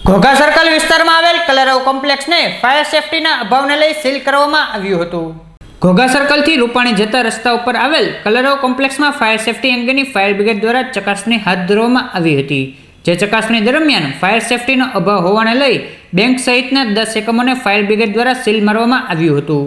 Ghogha circle વિસ્તારમાં આવેલ કલરવ કોમ્પ્લેક્સને fire સેફટીના અભાવને લઈ સીલ કરવામાં આવ્યું હતું। ઘોઘા સર્કલથી રૂપાણી જતા રસ્તા ઉપર આવેલ કલરવ કોમ્પ્લેક્સમાં ફાયર સેફટી અંગેની ફાયર બ્રિગેડ દ્વારા ચકાસણી હાથ ધરવામાં આવી હતી। જે ચકાસણી દરમિયાન ફાયર સેફટીનો અભાવ હોવાને લઈ બેંક સહિતના 10 એકમોને ફાયર બ્રિગેડ દ્વારા સીલ મારવામાં આવ્યું હતું।